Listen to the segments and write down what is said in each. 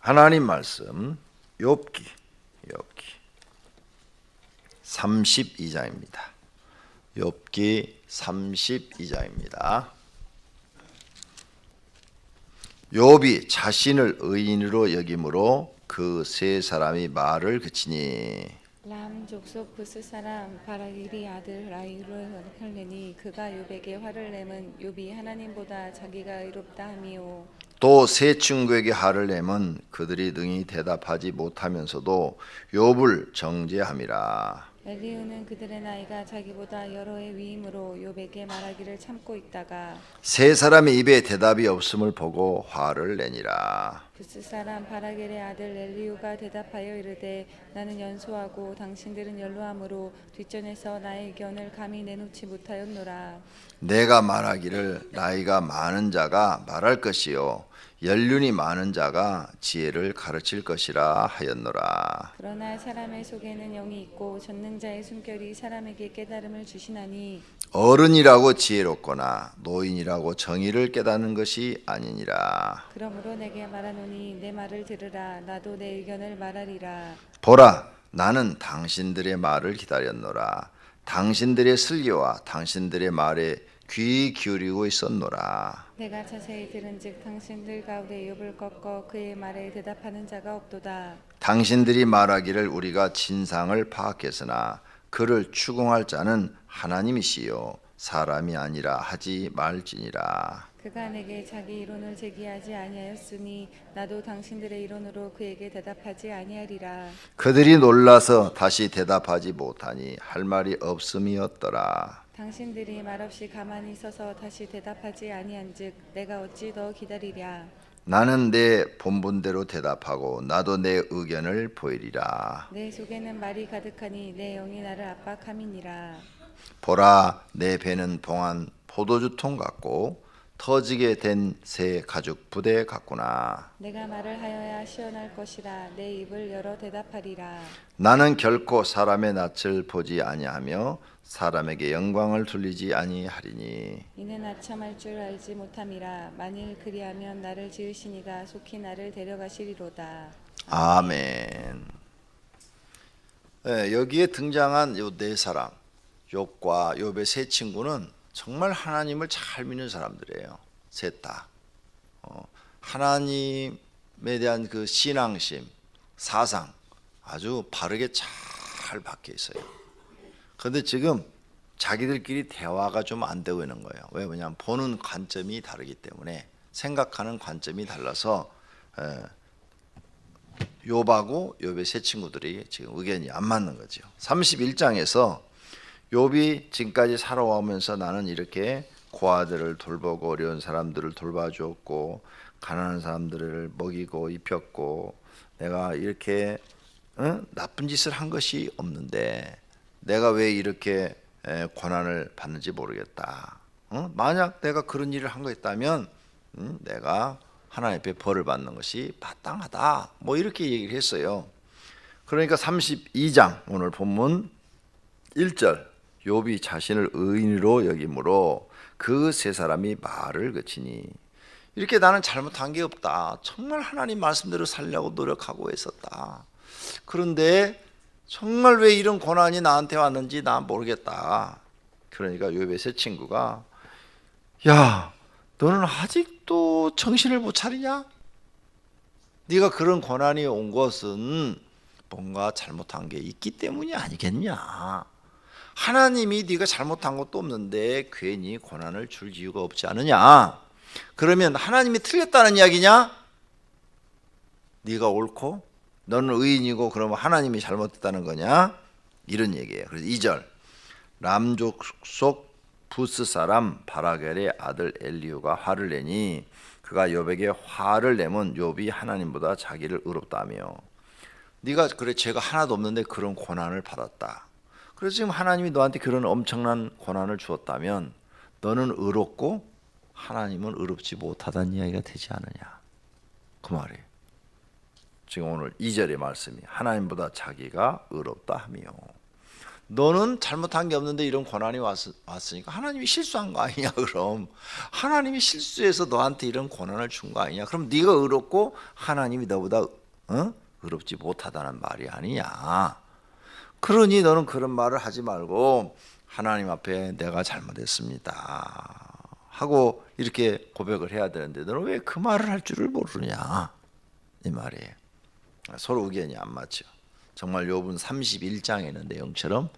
하나님 말씀 욥기 32장입니다. 욥기 32장입니다. 욥이 자신을 의인으로 여김으로 그 세 사람이 말을 그치니 람 족속 부스 사람 바라길이 아들 라이를 혈내니 그가 욥에게 화를 내면 욥이 하나님보다 자기가 의롭다 함이요. 또 세 친구에게 화를 내면 그들이 능히 대답하지 못하면서도 욥을 정죄함이라. 엘리후는 그들의 나이가 자기보다 여러 해 위임으로 욥에게 말하기를 참고 있다가 세 사람의 입에 대답이 없음을 보고 화를 내니라. 부스 사람 바라길의 아들 엘리후가 대답하여 이르되 나는 연소하고 당신들은 연로함으로 뒷전에서 나의 의견을 감히 내놓지 못하였노라. 내가 말하기를 나이가 많은 자가 말할 것이요 연륜이 많은 자가 지혜를 가르칠 것이라 하였노라. 그러나 사람의 속에는 영이 있고 전능자의 숨결이 사람에게 깨달음을 주시나니 어른이라고 지혜롭거나 노인이라고 정의를 깨닫는 것이 아니니라. 그러므로 내게 말하노니 내 말을 들으라. 나도 내 의견을 말하리라. 보라, 나는 당신들의 말을 기다렸노라. 당신들의 슬기와 당신들의 말에 귀 기울이고 있었노라. 내가 자세히 들은즉 당신들 가운데 욥을 꺾어 그의 말에 대답하는 자가 없도다. 당신들이 말하기를 우리가 진상을 파악했으나 그를 추궁할 자는 하나님이시요 사람이 아니라 하지 말지니라. 그가 내게 자기 이론을 제기하지 아니하였으니 나도 당신들의 이론으로 그에게 대답하지 아니하리라. 그들이 놀라서 다시 대답하지 못하니 할 말이 없음이었더라. 당신들이 말없이 가만히 서서 다시 대답하지 아니한즉 내가 어찌 더 기다리랴. 나는 내 본분대로 대답하고 나도 내 의견을 보이리라. 내 속에는 말이 가득하니 내 영이 나를 압박함이니라. 보라, 내 배는 봉한 포도주통 같고 터지게 된 새 가죽 부대 같구나. 내가 말을 하여야 시원할 것이라. 내 입을 열어 대답하리라. 나는 결코 사람의 낯을 보지 아니하며 사람에게 영광을 돌리지 아니하리니 이는 아첨할 줄 알지 못함이라. 만일 그리하면 나를 지으시니가 속히 나를 데려가시리로다. 아멘. 네, 여기에 등장한 요 네 사람 욥과 욥의 세 친구는 정말 하나님을 잘 믿는 사람들이에요. 셋 다. 하나님에 대한 그 신앙심, 사상 아주 바르게 잘 박혀 있어요. 그런데 지금 자기들끼리 대화가 좀 안 되고 있는 거예요. 왜? 왜냐하면 보는 관점이 다르기 때문에 생각하는 관점이 달라서 욥하고 욥의 세 친구들이 지금 의견이 안 맞는 거죠. 31장에서 욥이 지금까지 살아오면서 나는 이렇게 고아들을 돌보고 어려운 사람들을 돌봐주었고 가난한 사람들을 먹이고 입혔고 내가 이렇게 나쁜 짓을 한 것이 없는데 내가 왜 이렇게 고난을 받는지 모르겠다. 만약 내가 그런 일을 한 거였다면 내가 하나님 앞에 벌을 받는 것이 마땅하다. 뭐 이렇게 얘기를 했어요. 그러니까 32장 오늘 본문 1절 욥이 자신을 의인으로 여김으로 그 세 사람이 말을 그치니 이렇게 나는 잘못한 게 없다. 정말 하나님 말씀대로 살려고 노력하고 했었다. 그런데 정말 왜 이런 고난이 나한테 왔는지 난 모르겠다. 그러니까 욥의 세 친구가 야, 너는 아직도 정신을 못 차리냐? 네가 그런 고난이 온 것은 뭔가 잘못한 게 있기 때문이 아니겠냐? 하나님이 네가 잘못한 것도 없는데 괜히 고난을 줄 이유가 없지 않느냐? 그러면 하나님이 틀렸다는 이야기냐? 네가 옳고 너는 의인이고 그러면 하나님이 잘못했다는 거냐? 이런 얘기예요. 그래서 2절 람족속 부스 사람 바라겔의 아들 엘리후가 화를 내니 그가 욥에게 화를 내면 욥이 하나님보다 자기를 의롭다며 네가 그래 죄가 하나도 없는데 그런 고난을 받았다. 그래서 지금 하나님이 너한테 그런 엄청난 고난을 주었다면 너는 의롭고 하나님은 의롭지 못하다는 이야기가 되지 않느냐. 그 말이에요. 지금 오늘 2절의 말씀이 하나님보다 자기가 의롭다 하며 너는 잘못한 게 없는데 이런 고난이 왔으니까 하나님이 실수한 거 아니냐? 그럼 하나님이 실수해서 너한테 이런 고난을 준 거 아니냐? 그럼 네가 의롭고 하나님이 너보다 의롭지 못하다는 말이 아니냐? 그러니 너는 그런 말을 하지 말고 하나님 앞에 내가 잘못했습니다 하고 이렇게 고백을 해야 되는데 너는 왜 그 말을 할 줄을 모르냐? 이 말이에요. 서로 의견이 안 맞죠. 정말 욥은 31장에 있는 내용처럼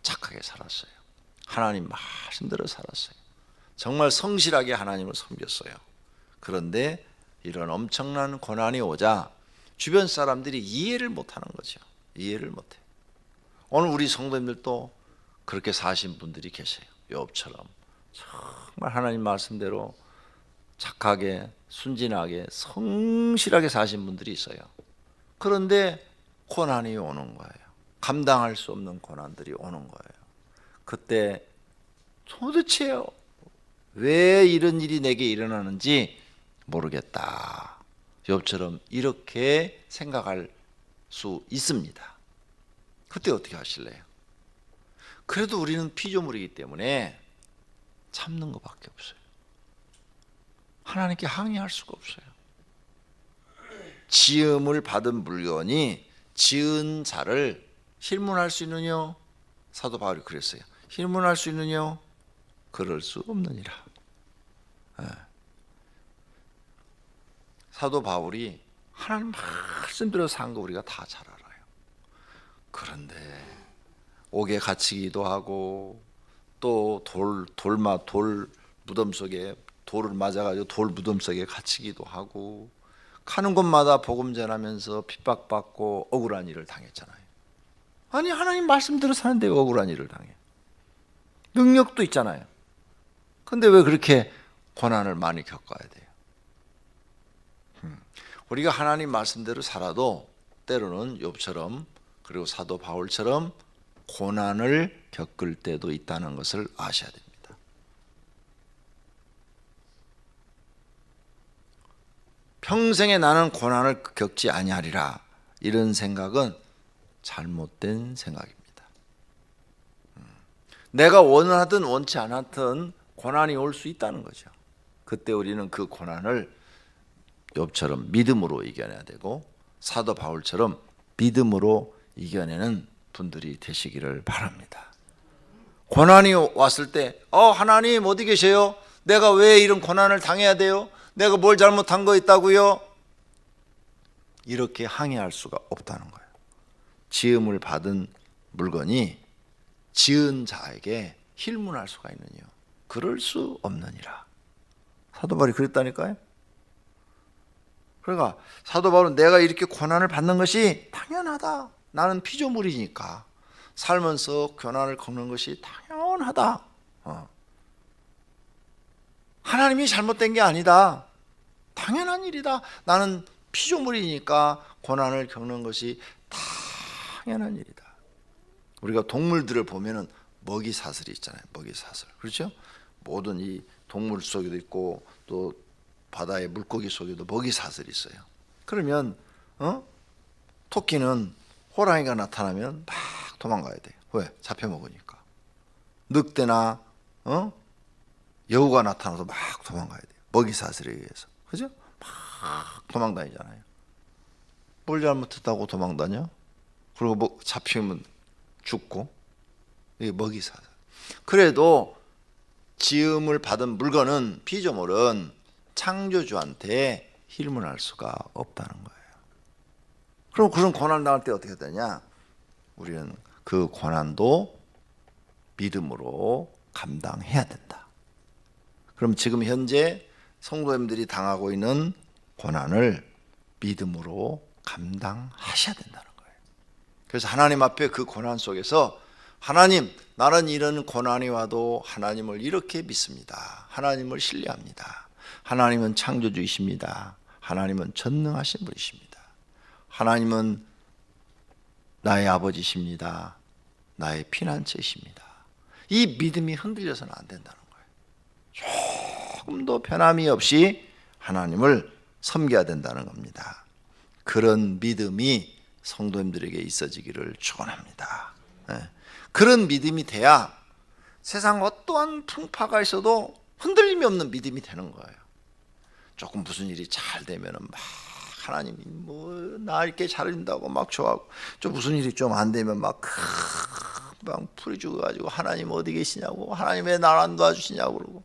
착하게 살았어요. 하나님 말씀대로 살았어요. 정말 성실하게 하나님을 섬겼어요. 그런데 이런 엄청난 고난이 오자 주변 사람들이 이해를 못하는 거죠. 이해를 못해요. 오늘 우리 성도님들도 그렇게 사신 분들이 계세요. 욥처럼 정말 하나님 말씀대로 착하게 순진하게 성실하게 사신 분들이 있어요. 그런데 고난이 오는 거예요. 감당할 수 없는 고난들이 오는 거예요. 그때 도대체 왜 이런 일이 내게 일어나는지 모르겠다. 욥처럼 이렇게 생각할 수 있습니다. 그때 어떻게 하실래요? 그래도 우리는 피조물이기 때문에 참는 것밖에 없어요. 하나님께 항의할 수가 없어요. 지음을 받은 물건이 지은 자를 힐문할 수 있느냐? 사도 바울이 그랬어요. 힐문할 수 있느냐? 그럴 수 없느니라. 사도 바울이 하나님 말씀대로 산 거 우리가 다 잘 알아요. 그런데 옥에 갇히기도 하고 또 돌 무덤 속에 돌을 맞아가지고 돌 무덤 속에 갇히기도 하고 가는 곳마다 복음 전하면서 핍박받고 억울한 일을 당했잖아요. 아니 하나님 말씀대로 사는데 왜 억울한 일을 당해? 능력도 있잖아요. 근데 왜 그렇게 고난을 많이 겪어야 돼요? 우리가 하나님 말씀대로 살아도 때로는 욥처럼 그리고 사도 바울처럼 고난을 겪을 때도 있다는 것을 아셔야 됩니다. 평생에 나는 고난을 겪지 아니하리라 이런 생각은 잘못된 생각입니다. 내가 원하든 원치 않았든 고난이 올 수 있다는 거죠. 그때 우리는 그 고난을 욥처럼 믿음으로 이겨내야 되고 사도 바울처럼 믿음으로 이겨내는 분들이 되시기를 바랍니다. 고난이 왔을 때 하나님 어디 계세요? 내가 왜 이런 고난을 당해야 돼요? 내가 뭘 잘못한 거 있다고요? 이렇게 항의할 수가 없다는 거예요. 지음을 받은 물건이 지은 자에게 힐문할 수가 있느냐? 그럴 수 없느니라. 사도 바울이 그랬다니까요. 그러니까 사도 바울은 내가 이렇게 고난을 받는 것이 당연하다. 나는 피조물이니까 살면서 고난을 겪는 것이 당연하다. 하나님이 잘못된 게 아니다. 당연한 일이다. 나는 피조물이니까 고난을 겪는 것이 당연한 일이다. 우리가 동물들을 보면은 먹이 사슬이 있잖아요. 먹이 사슬. 그렇죠? 모든 이 동물 속에도 있고 또 바다의 물고기 속에도 먹이 사슬이 있어요. 그러면 토끼는 호랑이가 나타나면 막 도망가야 돼요. 왜? 잡혀 먹으니까. 늑대나 여우가 나타나서 막 도망가야 돼요. 먹이 사슬에 의해서. 그죠? 막 도망다니잖아요. 뭘 잘못했다고 도망다녀? 그리고 뭐 잡히면 죽고. 이게 먹이 사슬. 그래도 지음을 받은 물건은 피조물은 창조주한테 힐문할 수가 없다는 거예요. 그럼 그런 고난 당할 때 어떻게 되냐? 우리는 그 고난도 믿음으로 감당해야 된다. 그럼 지금 현재 성도님들이 당하고 있는 고난을 믿음으로 감당하셔야 된다는 거예요. 그래서 하나님 앞에 그 고난 속에서 하나님, 나는 이런 고난이 와도 하나님을 이렇게 믿습니다. 하나님을 신뢰합니다. 하나님은 창조주이십니다. 하나님은 전능하신 분이십니다. 하나님은 나의 아버지십니다. 나의 피난처이십니다. 이 믿음이 흔들려서는 안 된다는 거예요. 조금도 변함이 없이 하나님을 섬겨야 된다는 겁니다. 그런 믿음이 성도님들에게 있어지기를 축원합니다. 그런 믿음이 돼야 세상 어떠한 풍파가 있어도 흔들림이 없는 믿음이 되는 거예요. 조금 무슨 일이 잘 되면은 막 하나님이 뭐 나 이렇게 잘해준다고 막 좋아하고, 좀 무슨 일이 좀 안 되면 막 풀이 죽어가지고 하나님 어디 계시냐고, 하나님 왜 날 안 도와주시냐고 그러고,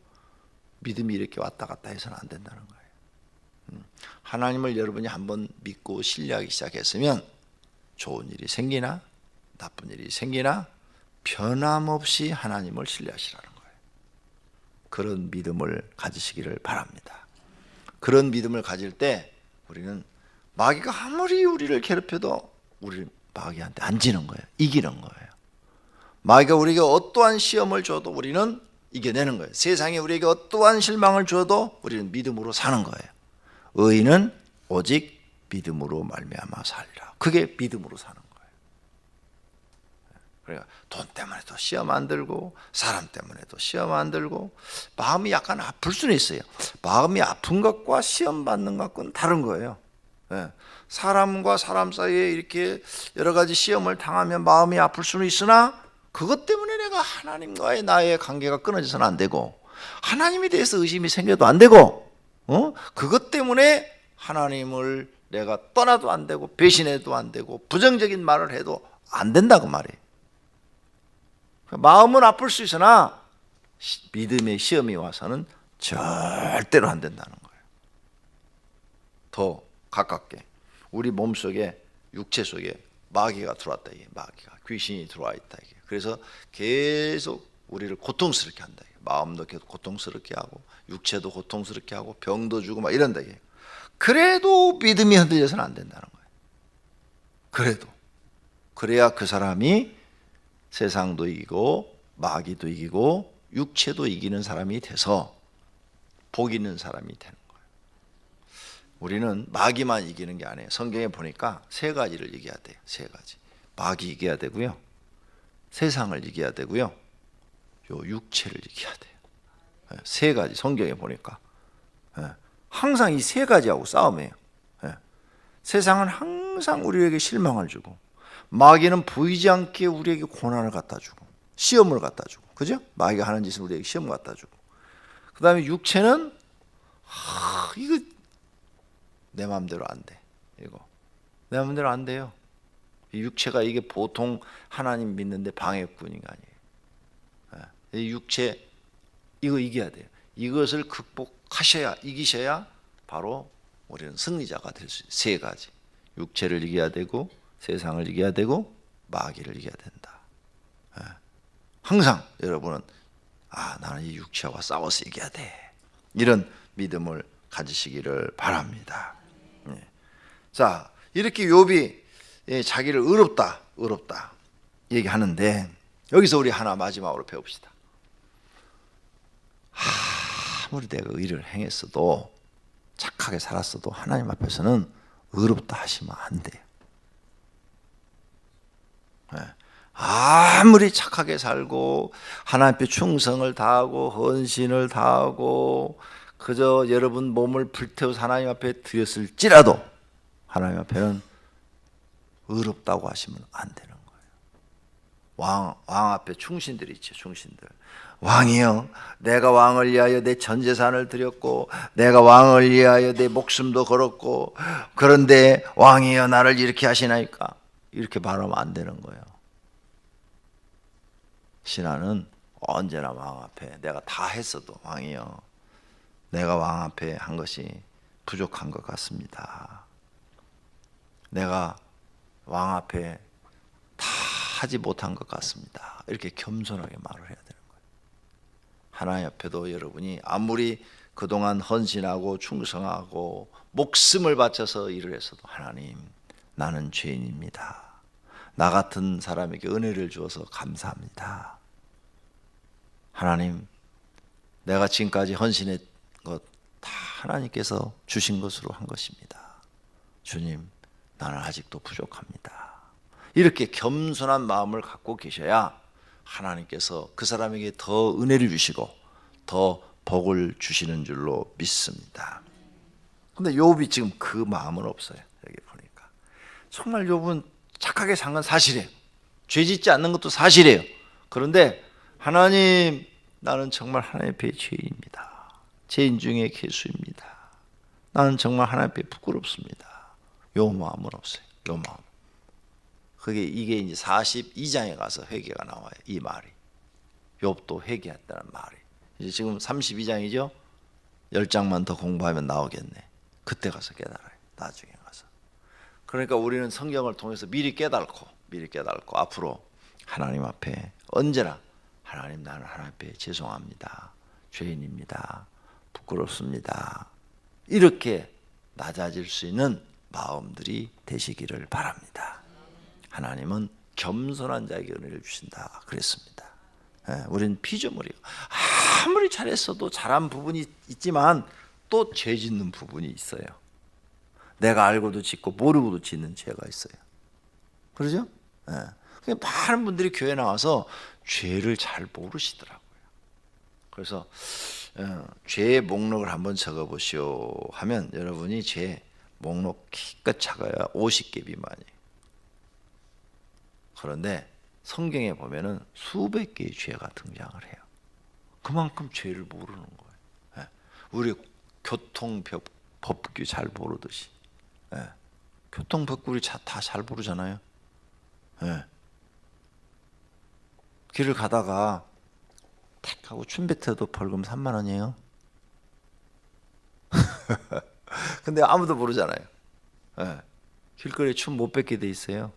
믿음이 이렇게 왔다 갔다 해서는 안 된다는 거예요. 하나님을 여러분이 한번 믿고 신뢰하기 시작했으면 좋은 일이 생기나 나쁜 일이 생기나 변함없이 하나님을 신뢰하시라는 거예요. 그런 믿음을 가지시기를 바랍니다. 그런 믿음을 가질 때 우리는 마귀가 아무리 우리를 괴롭혀도 우리 마귀한테 안 지는 거예요. 이기는 거예요. 마귀가 우리에게 어떠한 시험을 줘도 우리는 이겨내는 거예요. 세상에 우리에게 어떠한 실망을 줘도 우리는 믿음으로 사는 거예요. 의인은 오직 믿음으로 말미암아 살리라. 그게 믿음으로 사는 거예요. 그러니까 돈 때문에도 시험 안 들고, 사람 때문에도 시험 안 들고, 마음이 약간 아플 수는 있어요. 마음이 아픈 것과 시험 받는 것과는 다른 거예요. 사람과 사람 사이에 이렇게 여러 가지 시험을 당하면 마음이 아플 수는 있으나, 그것 때문에 내가 하나님과의 나의 관계가 끊어져서는 안 되고, 하나님에 대해서 의심이 생겨도 안 되고, 그것 때문에 하나님을 내가 떠나도 안 되고, 배신해도 안 되고, 부정적인 말을 해도 안 된다고 말이에요. 마음은 아플 수 있으나 믿음의 시험이 와서는 절대로 안 된다는 거예요. 더 가깝게 우리 몸속에, 육체 속에 마귀가 들어왔다, 이게 마귀가, 귀신이 들어와 있다, 이게. 그래서 계속 우리를 고통스럽게 한다, 이게. 마음도 계속 고통스럽게 하고, 육체도 고통스럽게 하고, 병도 주고 막 이런다, 이게. 그래도 믿음이 흔들려서는 안 된다는 거예요. 그래도 그래야 그 사람이 세상도 이기고 마귀도 이기고 육체도 이기는 사람이 돼서 복 있는 사람이 되는 거예요. 우리는 마귀만 이기는 게 아니에요. 성경에 보니까 세 가지를 이겨야 돼요. 세 가지. 마귀 이겨야 되고요, 세상을 이겨야 되고요, 요 육체를 이겨야 돼요. 세 가지. 성경에 보니까 항상 이 세 가지하고 싸움이에요. 세상은 항상 우리에게 실망을 주고, 마귀는 보이지 않게 우리에게 고난을 갖다 주고, 시험을 갖다 주고, 그죠? 마귀가 하는 짓은 우리에게 시험을 갖다 주고, 그 다음에 육체는 이거 내 마음대로 안 돼, 이거 내 마음대로 안 돼요. 이 육체가 이게 보통 하나님 믿는데 방해꾼이가 아니에요. 이 육체 이거 이겨야 돼요. 이것을 극복하셔야, 이기셔야 바로 우리는 승리자가 될 수 있어요. 세 가지. 육체를 이겨야 되고, 세상을 이겨야 되고, 마귀를 이겨야 된다. 항상 여러분은 나는 이 육체와 싸워서 이겨야 돼, 이런 믿음을 가지시기를 바랍니다. 자, 이렇게 욥이 자기를 의롭다 얘기하는데, 여기서 우리 하나 마지막으로 배웁시다. 아무리 내가 의를 행했어도, 착하게 살았어도 하나님 앞에서는 의롭다 하시면 안 돼요. 아무리 착하게 살고 하나님 앞에 충성을 다하고 헌신을 다하고 그저 여러분 몸을 불태워서 하나님 앞에 드렸을지라도 하나님 앞에는 의롭다고 하시면 안 되는 거예요. 왕 앞에 충신들이 있죠. 충신들. 왕이여, 내가 왕을 위하여 내 전 재산을 드렸고, 내가 왕을 위하여 내 목숨도 걸었고, 그런데 왕이여 나를 이렇게 하시나이까? 이렇게 말하면 안 되는 거예요. 신하는 언제나 왕 앞에 내가 다 했어도, 왕이여 내가 왕 앞에 한 것이 부족한 것 같습니다. 내가 왕 앞에 다 하지 못한 것 같습니다. 이렇게 겸손하게 말을 해야 되는 거예요. 하나님 앞에도 여러분이 아무리 그동안 헌신하고 충성하고 목숨을 바쳐서 일을 했어도, 하나님 나는 죄인입니다. 나 같은 사람에게 은혜를 주어서 감사합니다. 하나님, 내가 지금까지 헌신한 것 다 하나님께서 주신 것으로 한 것입니다. 주님, 나는 아직도 부족합니다. 이렇게 겸손한 마음을 갖고 계셔야 하나님께서 그 사람에게 더 은혜를 주시고 더 복을 주시는 줄로 믿습니다. 근데 욥이 지금 그 마음은 없어요. 여기 보니까 정말 욥은 착하게 산 건 사실이에요. 죄 짓지 않는 것도 사실이에요. 그런데 하나님, 나는 정말 하나님 앞에 죄인입니다. 죄인 중에 괴수입니다. 나는 정말 하나님 앞에 부끄럽습니다. 요 마음은 없어요. 요 마음. 이게 이제 42장에 가서 회개가 나와요. 이 말이. 욥도 회개했다는 말이. 이제 지금 32장이죠. 10장만 더 공부하면 나오겠네. 그때 가서 깨달아요. 나중에 가서. 그러니까 우리는 성경을 통해서 미리 깨닫고 앞으로 하나님 앞에 언제나 하나님, 나는 하나님 앞에 죄송합니다. 죄인입니다. 부끄럽습니다. 이렇게 낮아질 수 있는 마음들이 되시기를 바랍니다. 하나님은 겸손한 자에게 은혜를 주신다 그랬습니다. 우리는 피조물이요. 아무리 잘했어도 잘한 부분이 있지만 또 죄 짓는 부분이 있어요. 내가 알고도 짓고 모르고도 짓는 죄가 있어요. 그러죠? 많은 분들이 교회 나와서 죄를 잘 모르시더라고요. 그래서 죄의 목록을 한번 적어보시오 하면 여러분이 죄 목록 기껏 작아야 50개 미만이에요. 그런데 성경에 보면은 수백 개의 죄가 등장을 해요. 그만큼 죄를 모르는 거예요. 우리 교통법규 잘 모르듯이. 교통법규 다 잘 모르잖아요. 길을 가다가 탁 하고 춤 뱉어도 벌금 3만 원이에요. 근데 아무도 모르잖아요. 길거리에 춤 못 뱉게 돼 있어요.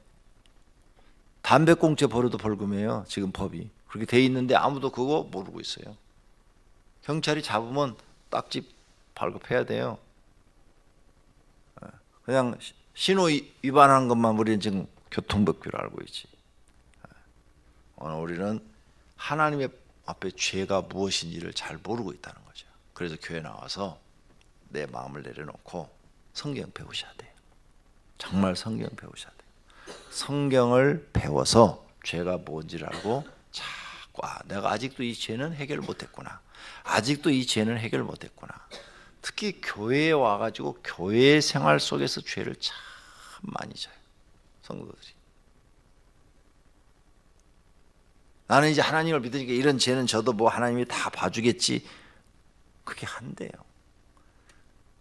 담배꽁초 버려도 벌금이에요. 지금 법이 그렇게 돼 있는데 아무도 그거 모르고 있어요. 경찰이 잡으면 딱지 발급해야 돼요. 그냥 신호 위반하는 것만 우리는 지금 교통법규를 알고 있지. 오늘 우리는 하나님의 앞에 죄가 무엇인지를 잘 모르고 있다는 거죠. 그래서 교회 나와서 내 마음을 내려놓고 성경 배우셔야 돼요. 정말 성경 배우셔야 돼요. 성경을 배워서 죄가 뭔지를 알고 자꾸 내가 아직도 이 죄는 해결 못했구나. 아직도 이 죄는 해결 못했구나. 특히 교회에 와가지고 교회 생활 속에서 죄를 참 많이 져요. 성도들이. 나는 이제 하나님을 믿으니까 이런 죄는 저도 뭐 하나님이 다 봐주겠지. 그게 한대요.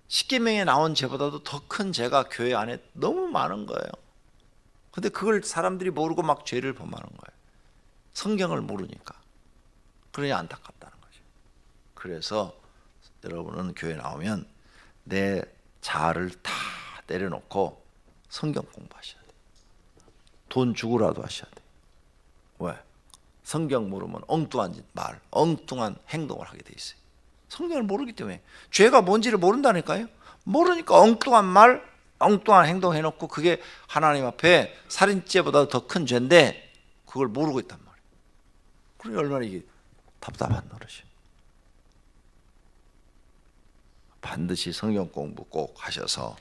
십계명에 나온 죄보다도 더 큰 죄가 교회 안에 너무 많은 거예요. 근데 그걸 사람들이 모르고 막 죄를 범하는 거예요. 성경을 모르니까. 그러니 안타깝다는 거죠. 그래서 여러분은 교회 나오면 내 자아를 다 내려놓고 성경 공부하셔야 돼요. 돈 주고라도 하셔야 돼요. 왜? 성경 모르면 엉뚱한 말, 엉뚱한 행동을 하게 돼 있어요. 성경을 모르기 때문에. 죄가 뭔지를 모른다니까요. 모르니까 엉뚱한 말, 엉뚱한 행동 해놓고 그게 하나님 앞에 살인죄보다 더 큰 죄인데 그걸 모르고 있단 말이에요. 그러니 얼마나 이게 답답한 노릇이에요. 반드시 성경 공부 꼭 하셔서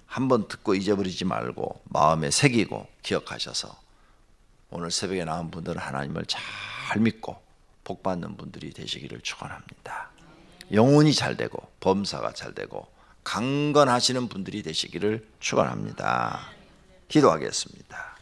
한번 듣고 잊어버리지 말고 마음에 새기고 기억하셔서 오늘 새벽에 나온 분들은 하나님을 잘 믿고 복 받는 분들이 되시기를 축원합니다. 영혼이 잘 되고 범사가 잘 되고 강건하시는 분들이 되시기를 축원합니다. 기도하겠습니다.